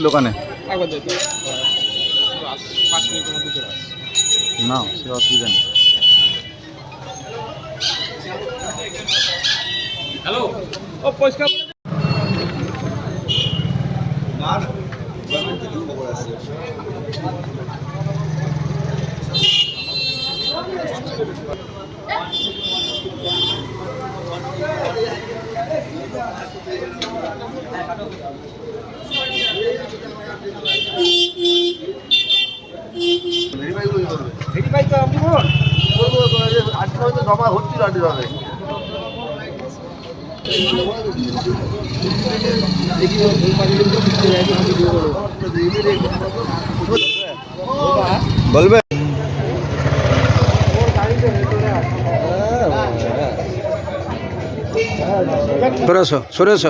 দোকানে না সে অসুবিধা নেই। হ্যালো ও পরিষ্কার খবর আছে। ভেরিফাই তো আপনি বলুন আজকে হয়তো জমা হচ্ছিল আজকে বলবে সরেছ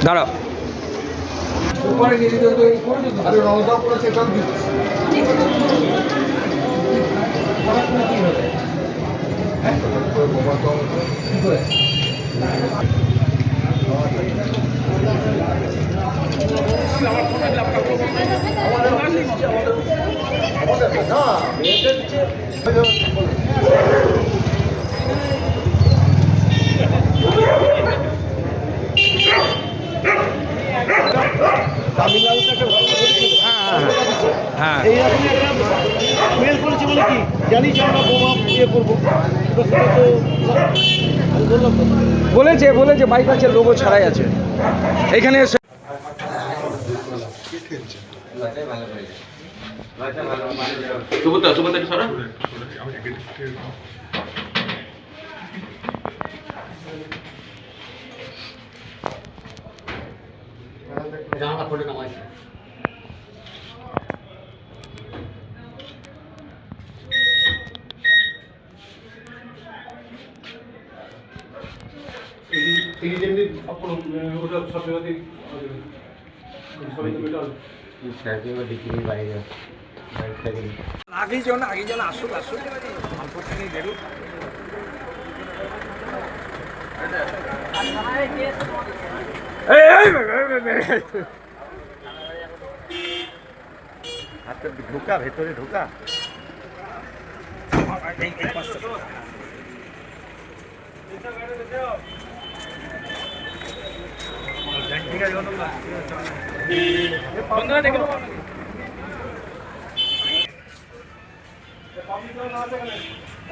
দাঁড়াও। হ্যাঁ এইরকমই একটা মেল করেছে বলে কি জানি যে আমরা বোমা ইয়ে করবো বলেছে বলেছে বাইক আছে লোগো ছাড়াই আছে এখানে এসে আগেই যেন আসুক অল্প থেকে বেরুক। ঢোকা ভেতরে ঢোকা ঠিক আছে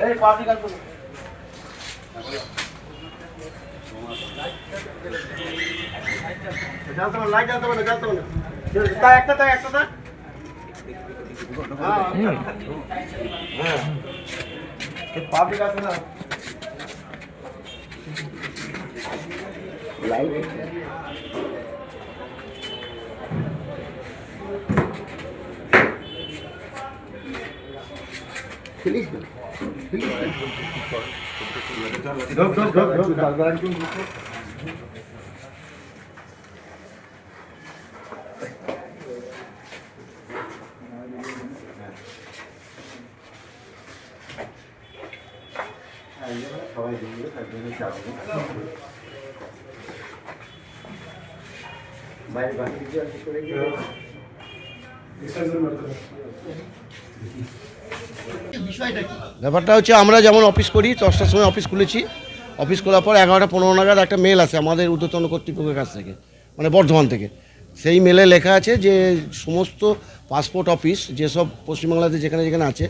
এই পাবলিক আর জানতে পারো লাইট জানতে পারো তাই একটা হ্যাঁ পাবলিক আছে না লাইট ফিলিস না সবাই দিলে বাইরে বাকি কিছু আছে করে গিয়ে ব্যাপারটা হচ্ছে আমরা যেমন অফিস করি 10টার সময় অফিস খুলেছি, অফিস খোলার পর 11:15 নাগাদ একটা মেল আসে আমাদের ঊর্ধ্বতন কর্তৃপক্ষের কাছ থেকে, মানে বর্ধমান থেকে। সেই মেলে লেখা আছে যে সমস্ত পাসপোর্ট অফিস যেসব পশ্চিমবাংলাতে যেখানে যেখানে আছে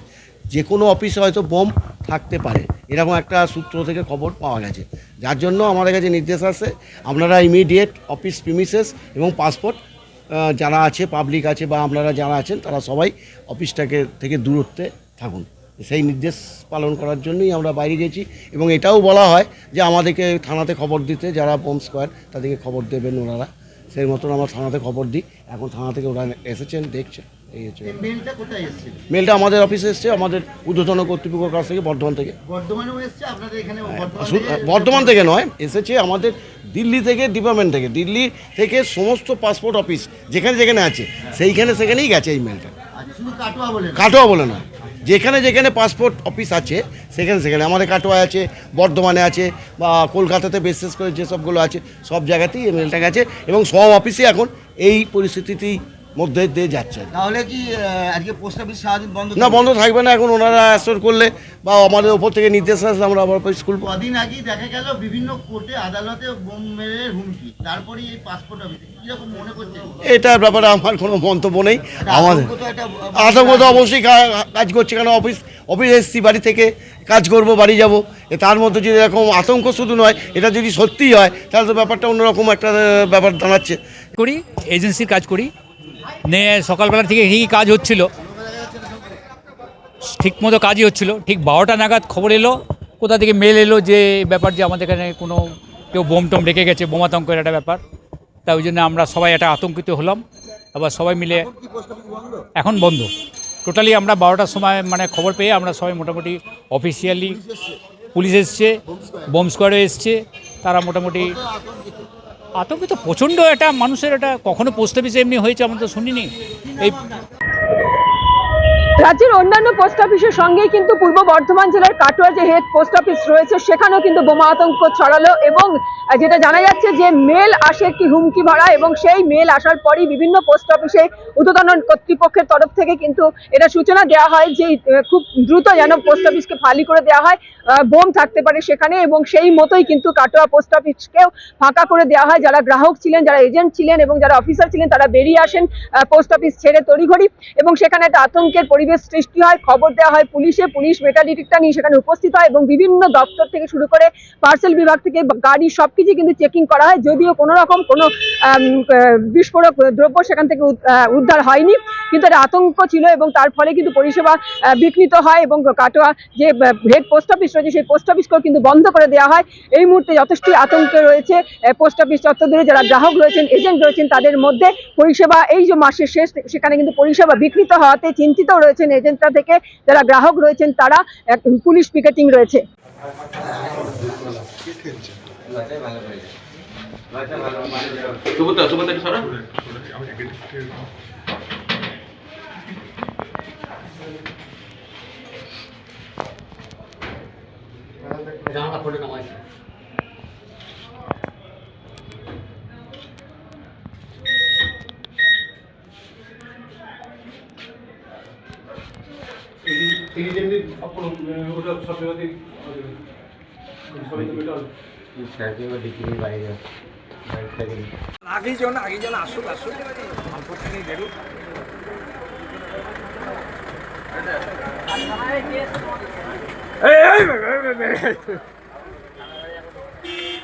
যে কোনো অফিসে হয়তো বোম থাকতে পারে, এরকম একটা সূত্র থেকে খবর পাওয়া গেছে। যার জন্য আমাদের কাছে নির্দেশ আসে আপনারা ইমিডিয়েট অফিস প্রিমিসেস এবং পাসপোর্ট যারা আছে পাবলিক আছে বা আপনারা যারা আছেন তারা সবাই অফিসটাকে থেকে দূরত্বে থাকুন। সেই নির্দেশ পালন করার জন্যই আমরা বাইরে গেছি এবং এটাও বলা হয় যে আমাদেরকে থানাতে খবর দিতে, যারা বোম স্কোয়াড তাদেরকে খবর দেবেন ওনারা। সেই মতন আমরা থানাতে খবর দিই। এখন থানা থেকে ওরা এসেছেন, দেখছেন। এই হচ্ছে মেলটা কোথায় এসেছে? মেলটা আমাদের অফিসে এসছে, আমাদের ঊর্ধ্বতন কর্তৃপক্ষের কাছ থেকে, বর্ধমান থেকে। বর্ধমানেও এসছে আপনাদের এখানে? বর্ধমান থেকে নয়, এসেছে আমাদের দিল্লি থেকে, ডিপার্টমেন্ট থেকে। দিল্লি থেকে সমস্ত পাসপোর্ট অফিস যেখানে যেখানে আছে সেইখানে সেখানেই গেছে এই মেলটা। কাটোয়া বলে না, যেখানে যেখানে পাসপোর্ট অফিস আছে সেখানে সেখানে আমাদের কাটোয়ায় আছে, বর্ধমানে আছে, বা কলকাতাতে বিশেষ করে যেসবগুলো আছে সব জায়গাতেই এই মেলটা গেছে এবং সব অফিসে এখন এই পরিস্থিতিতেই মধ্যে দিয়ে যাচ্ছে। তাহলে কি আজকে পোস্ট অফিস সারাদিন বন্ধ? না, বন্ধ থাকবে না, এখন ওনারা অ্যাসর করলে বা আমাদের ওপর থেকে নির্দেশ আসলে আমরা আবার স্কুল। কদিন আগেই দেখা গেল বিভিন্ন কোর্টে আদালতে বোম মেরে হুমকি, তারপরে এই পাসপোর্ট অফিসে কিরকম মনে করছে? এটার ব্যাপারে আমার কোনো মন্তব্য নেই। আমাদের আতঙ্ক তো অবশ্যই কাজ করছে, কারণ অফিস এসছি, বাড়ি থেকে কাজ করব, বাড়ি যাব, তার মধ্যে যদি এরকম আতঙ্ক শুধু নয়, এটা যদি সত্যিই হয় তাহলে তো ব্যাপারটা অন্যরকম একটা ব্যাপার দাঁড়াচ্ছে। করি, এজেন্সির কাজ করি, সকালবেলা থেকে ঠিকই কাজ হচ্ছিল, ঠিক মতো কাজই হচ্ছিল। ঠিক 12টা নাগাদ খবর এলো, কোথা থেকে মেল এলো যে ব্যাপার যে আমাদের এখানে কোনো কেউ বোম টোম রেখে গেছে, বোমাতঙ্কের একটা ব্যাপার। তাই ওই জন্য আমরা সবাই একটা আতঙ্কিত হলাম, আবার সবাই মিলে এখন বন্ধ টোটালি। আমরা 12টার সময় মানে খবর পেয়ে আমরা সবাই মোটামুটি অফিসিয়ালি, পুলিশ এসছে, বোম স্কোয়াডও এসছে, তারা মোটামুটি আতঙ্কিত প্রচণ্ড। এটা মানুষের, এটা কখনো পোস্ট অফিসে এমনি হয়েছে আমরা তো শুনিনি। এই রাজ্যের অন্যান্য পোস্ট অফিসের সঙ্গেই কিন্তু পূর্ব বর্ধমান জেলার কাটোয়া যে হেড পোস্ট অফিস রয়েছে সেখানেও কিন্তু বোমা আতঙ্ক ছড়ালো এবং যেটা জানা যাচ্ছে যে মেল আসে একটি হুমকি ভরা, এবং সেই মেল আসার পরই বিভিন্ন পোস্ট অফিসে ঊর্ধ্বতন কর্তৃপক্ষের তরফ থেকে কিন্তু এটা সূচনা দেওয়া হয় যে খুব দ্রুত যেন পোস্ট অফিসকে খালি করে দেওয়া হয়, বোম থাকতে পারে সেখানে, এবং সেই মতোই কিন্তু কাটোয়া পোস্ট অফিসকেও ফাঁকা করে দেওয়া হয়। যারা গ্রাহক ছিলেন, যারা এজেন্ট ছিলেন এবং যারা অফিসার ছিলেন তারা বেরিয়ে আসেন পোস্ট অফিস ছেড়ে তড়িঘড়ি, এবং সেখানে একটা আতঙ্কের পরিবেশ সৃষ্টি হয়। খবর দেওয়া হয় পুলিশে, পুলিশ মেটাল ডিটেক্টর নিয়ে সেখানে উপস্থিত হয় এবং বিভিন্ন দপ্তর থেকে শুরু করে পার্সেল বিভাগ থেকে গাড়ি সবকিছু কিন্তু চেকিং করা হয়, যদিও কোনো রকম কোনো বিস্ফোরক দ্রব্য সেখান থেকে উদ্ধার হয়নি, কিন্তু একটা আতঙ্ক ছিল এবং তার ফলে কিন্তু পরিষেবা বিঘ্নিত হয় এবং কাটোয়া যে হেড পোস্ট অফিস রয়েছে সেই পোস্ট অফিসকেও কিন্তু বন্ধ করে দেওয়া হয়। এই মুহূর্তে যথেষ্টই আতঙ্কে রয়েছে পোস্ট অফিস চত্বর ধরে যারা গ্রাহক রয়েছেন, এজেন্ট রয়েছেন, তাদের মধ্যে পরিষেবা এই যে মাসের শেষ সেখানে কিন্তু পরিষেবা বিঘ্নিত হওয়াতে চিন্তিত রয়েছেন এজেন্টরা থেকে যারা গ্রাহক রয়েছেন, তারা পুলিশ পিকেটিং রয়েছে। আগেই যেন আসুক অল্প থেকে বেরুক। এই